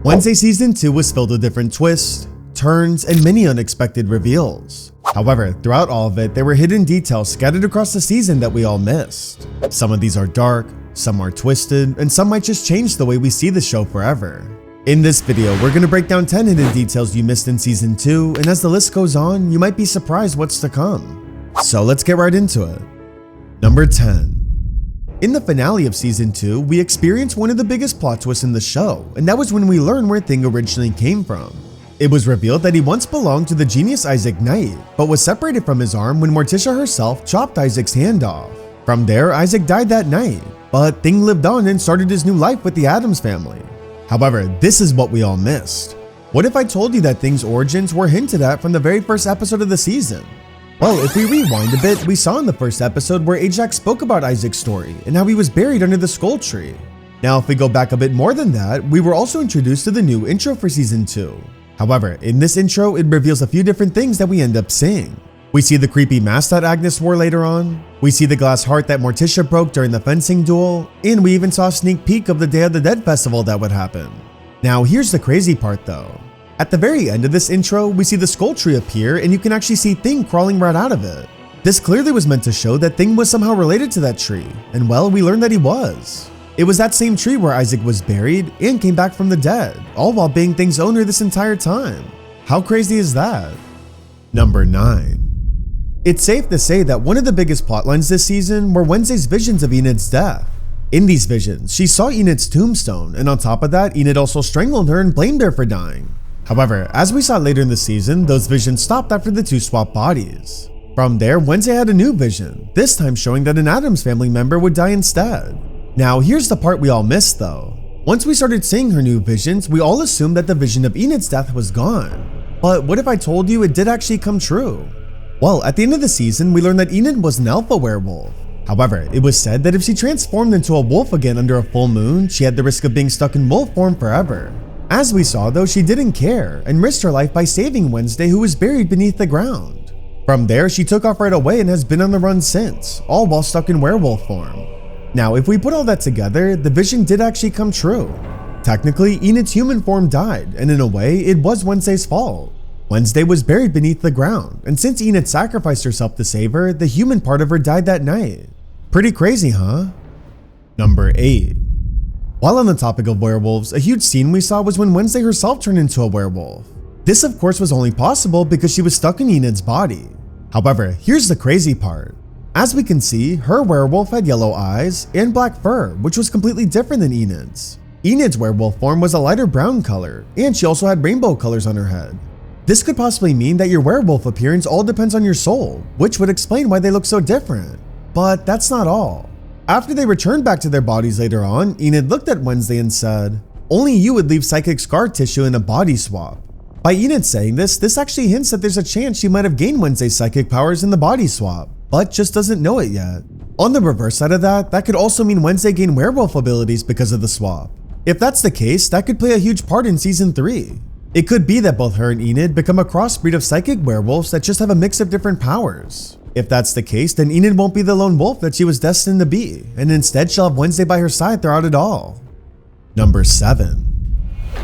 Wednesday Season 2 was filled with different twists, turns, and many unexpected reveals. However, throughout all of it, there were hidden details scattered across the season that we all missed. Some of these are dark, some are twisted, and some might just change the way we see the show forever. In this video, we're going to break down 10 hidden details you missed in Season 2, and as the list goes on, you might be surprised what's to come. So let's get right into it. Number 10. In the finale of Season 2, we experienced one of the biggest plot twists in the show, and that was when we learned where Thing originally came from. It was revealed that he once belonged to the genius Isaac Knight, but was separated from his arm when Morticia herself chopped Isaac's hand off. From there, Isaac died that night, but Thing lived on and started his new life with the Addams family. However, this is what we all missed. What if I told you that Thing's origins were hinted at from the very first episode of the season? Well, if we rewind a bit, we saw in the first episode where Ajax spoke about Isaac's story and how he was buried under the skull tree. Now, if we go back a bit more than that, we were also introduced to the new intro for Season 2. However, in this intro, it reveals a few different things that we end up seeing. We see the creepy mask that Agnes wore later on, we see the glass heart that Morticia broke during the fencing duel, and we even saw a sneak peek of the Day of the Dead festival that would happen. Now, here's the crazy part though. At the very end of this intro, we see the skull tree appear and you can actually see Thing crawling right out of it. This clearly was meant to show that Thing was somehow related to that tree, and well, we learned that he was. It was that same tree where Isaac was buried and came back from the dead, all while being Thing's owner this entire time. How crazy is that? Number 9. It's safe to say that one of the biggest plotlines this season were Wednesday's visions of Enid's death. In these visions, she saw Enid's tombstone, and on top of that, Enid also strangled her and blamed her for dying. However, as we saw later in the season, those visions stopped after the two swapped bodies. From there, Wednesday had a new vision, this time showing that an Addams family member would die instead. Now, here's the part we all missed though. Once we started seeing her new visions, we all assumed that the vision of Enid's death was gone. But what if I told you it did actually come true? Well, at the end of the season, we learned that Enid was an alpha werewolf. However, it was said that if she transformed into a wolf again under a full moon, she had the risk of being stuck in wolf form forever. As we saw though, she didn't care and risked her life by saving Wednesday, who was buried beneath the ground. From there, she took off right away and has been on the run since, all while stuck in werewolf form. Now, if we put all that together, the vision did actually come true. Technically, Enid's human form died, and in a way, it was Wednesday's fault. Wednesday was buried beneath the ground, and since Enid sacrificed herself to save her, the human part of her died that night. Pretty crazy, huh? Number 8. While on the topic of werewolves, a huge scene we saw was when Wednesday herself turned into a werewolf. This of course was only possible because she was stuck in Enid's body. However, here's the crazy part. As we can see, her werewolf had yellow eyes and black fur, which was completely different than Enid's. Enid's werewolf form was a lighter brown color, and she also had rainbow colors on her head. This could possibly mean that your werewolf appearance all depends on your soul, which would explain why they look so different. But that's not all. After they returned back to their bodies later on, Enid looked at Wednesday and said, "Only you would leave psychic scar tissue in a body swap." By Enid saying this actually hints that there's a chance she might have gained Wednesday's psychic powers in the body swap, but just doesn't know it yet. On the reverse side of that could also mean Wednesday gained werewolf abilities because of the swap. If that's the case, that could play a huge part in Season 3. It could be that both her and Enid become a crossbreed of psychic werewolves that just have a mix of different powers. If that's the case, then Enid won't be the lone wolf that she was destined to be, and instead she'll have Wednesday by her side throughout it all. Number 7.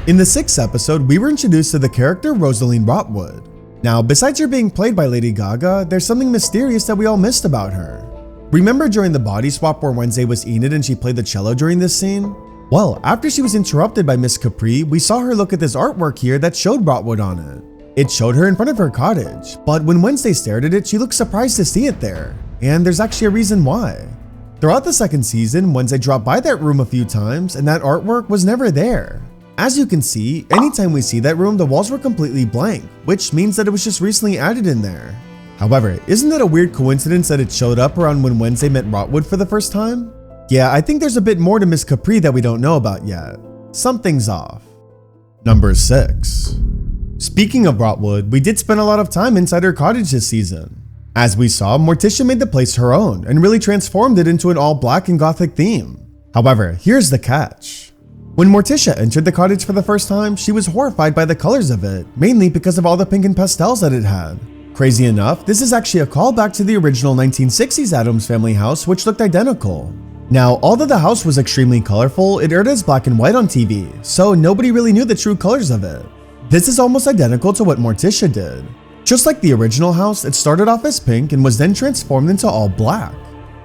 In the 6th episode, we were introduced to the character Rosaline Rotwood. Now, besides her being played by Lady Gaga, there's something mysterious that we all missed about her. Remember during the body swap where Wednesday was Enid and she played the cello during this scene? Well, after she was interrupted by Miss Capri, we saw her look at this artwork here that showed Rotwood on it. It showed her in front of her cottage, but when Wednesday stared at it, she looked surprised to see it there, and there's actually a reason why. Throughout the 2nd season, Wednesday dropped by that room a few times, and that artwork was never there. As you can see, anytime we see that room, the walls were completely blank, which means that it was just recently added in there. However, isn't it a weird coincidence that it showed up around when Wednesday met Rotwood for the first time? Yeah, I think there's a bit more to Miss Capri that we don't know about yet. Something's off. Number 6. Speaking of Rotwood, we did spend a lot of time inside her cottage this season. As we saw, Morticia made the place her own and really transformed it into an all black and gothic theme. However, here's the catch. When Morticia entered the cottage for the first time, she was horrified by the colors of it, mainly because of all the pink and pastels that it had. Crazy enough, this is actually a callback to the original 1960s Addams family house, which looked identical. Now, although the house was extremely colorful, it aired as black and white on TV, so nobody really knew the true colors of it. This is almost identical to what Morticia did. Just like the original house, it started off as pink and was then transformed into all black.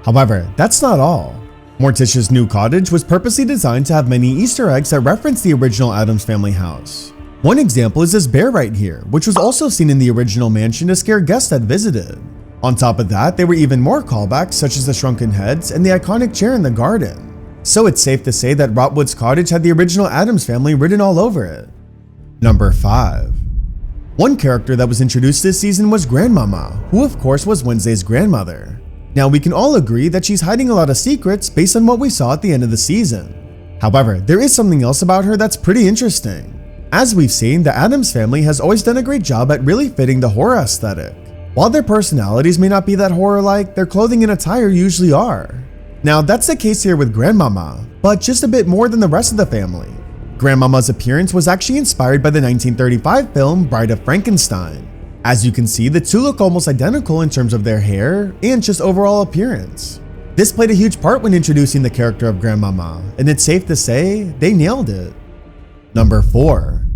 However, that's not all. Morticia's new cottage was purposely designed to have many Easter eggs that reference the original Addams family house. One example is this bear right here, which was also seen in the original mansion to scare guests that visited. On top of that, there were even more callbacks such as the shrunken heads and the iconic chair in the garden. So it's safe to say that Rotwood's cottage had the original Addams family written all over it. Number 5. One character that was introduced this season was Grandmama, who of course was Wednesday's grandmother. Now we can all agree that she's hiding a lot of secrets based on what we saw at the end of the season. However, there is something else about her that's pretty interesting. As we've seen, the Addams family has always done a great job at really fitting the horror aesthetic. While their personalities may not be that horror-like, their clothing and attire usually are. Now that's the case here with Grandmama, but just a bit more than the rest of the family. Grandmama's appearance was actually inspired by the 1935 film Bride of Frankenstein. As you can see, the two look almost identical in terms of their hair and just overall appearance. This played a huge part when introducing the character of Grandmama, and it's safe to say they nailed it. Number 4.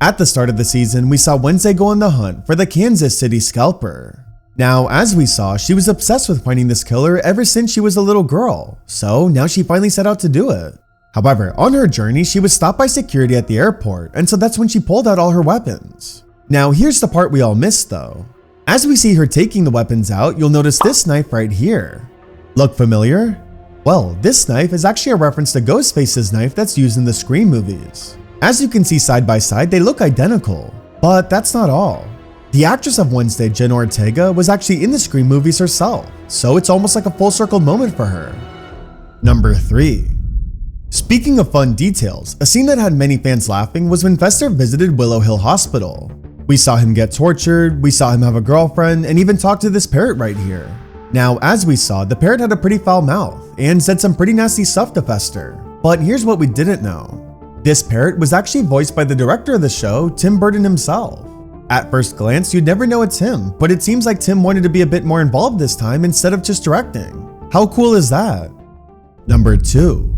At the start of the season, we saw Wednesday go on the hunt for the Kansas City Scalper. Now, as we saw, she was obsessed with finding this killer ever since she was a little girl, so now she finally set out to do it. However, on her journey, she was stopped by security at the airport, and so that's when she pulled out all her weapons. Now, here's the part we all missed though. As we see her taking the weapons out, you'll notice this knife right here. Look familiar? Well, this knife is actually a reference to Ghostface's knife that's used in the Scream movies. As you can see side by side, they look identical, but that's not all. The actress of Wednesday, Jenna Ortega, was actually in the Scream movies herself, so it's almost like a full circle moment for her. Number 3. Speaking of fun details, a scene that had many fans laughing was when Fester visited Willow Hill Hospital. We saw him get tortured, we saw him have a girlfriend, and even talk to this parrot right here. Now, as we saw, the parrot had a pretty foul mouth and said some pretty nasty stuff to Fester. But here's what we didn't know. This parrot was actually voiced by the director of the show, Tim Burton himself. At first glance, you'd never know it's him, but it seems like Tim wanted to be a bit more involved this time instead of just directing. How cool is that? Number 2.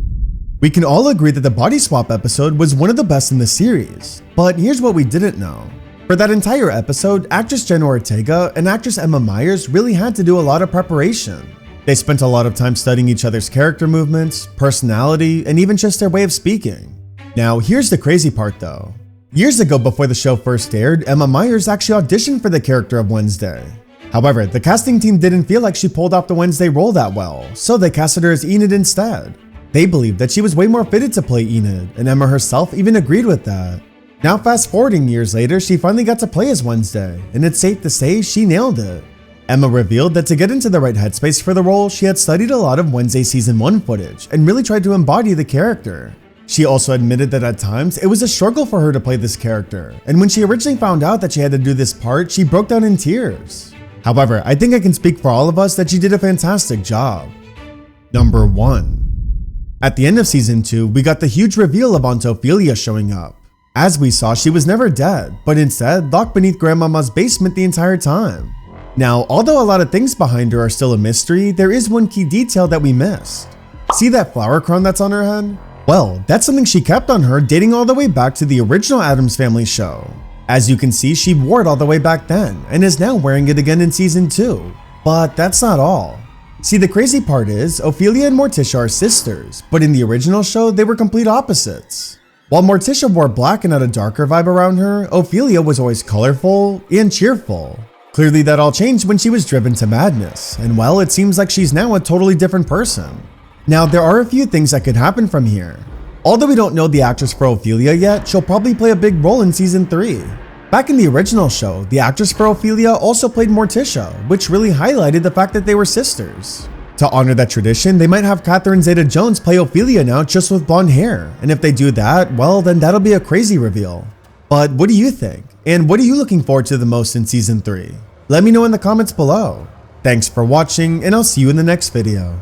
We can all agree that the body swap episode was one of the best in the series, but here's what we didn't know. For that entire episode, actress Jenna Ortega and actress Emma Myers really had to do a lot of preparation. They spent a lot of time studying each other's character movements, personality, and even just their way of speaking. Now, here's the crazy part though. Years ago before the show first aired, Emma Myers actually auditioned for the character of Wednesday. However, the casting team didn't feel like she pulled off the Wednesday role that well, so they casted her as Enid instead. They believed that she was way more fitted to play Enid, and Emma herself even agreed with that. Now fast forwarding years later, she finally got to play as Wednesday, and it's safe to say she nailed it. Emma revealed that to get into the right headspace for the role, she had studied a lot of Wednesday season 1 footage and really tried to embody the character. She also admitted that at times, it was a struggle for her to play this character, and when she originally found out that she had to do this part, she broke down in tears. However, I think I can speak for all of us that she did a fantastic job. Number 1. At the end of season 2, we got the huge reveal of Aunt Ophelia showing up. As we saw, she was never dead, but instead locked beneath Grandmama's basement the entire time. Now, although a lot of things behind her are still a mystery, there is one key detail that we missed. See that flower crown that's on her head? Well, that's something she kept on her dating all the way back to the original Addams Family show. As you can see, she wore it all the way back then, and is now wearing it again in season 2. But that's not all. See, the crazy part is, Ophelia and Morticia are sisters, but in the original show, they were complete opposites. While Morticia wore black and had a darker vibe around her, Ophelia was always colorful and cheerful. Clearly that all changed when she was driven to madness, and well, it seems like she's now a totally different person. Now, there are a few things that could happen from here. Although we don't know the actress for Ophelia yet, she'll probably play a big role in season 3. Back in the original show, the actress for Ophelia also played Morticia, which really highlighted the fact that they were sisters. To honor that tradition, they might have Catherine Zeta-Jones play Ophelia now just with blonde hair, and if they do that, well, then that'll be a crazy reveal. But what do you think? And what are you looking forward to the most in season 3? Let me know in the comments below. Thanks for watching, and I'll see you in the next video.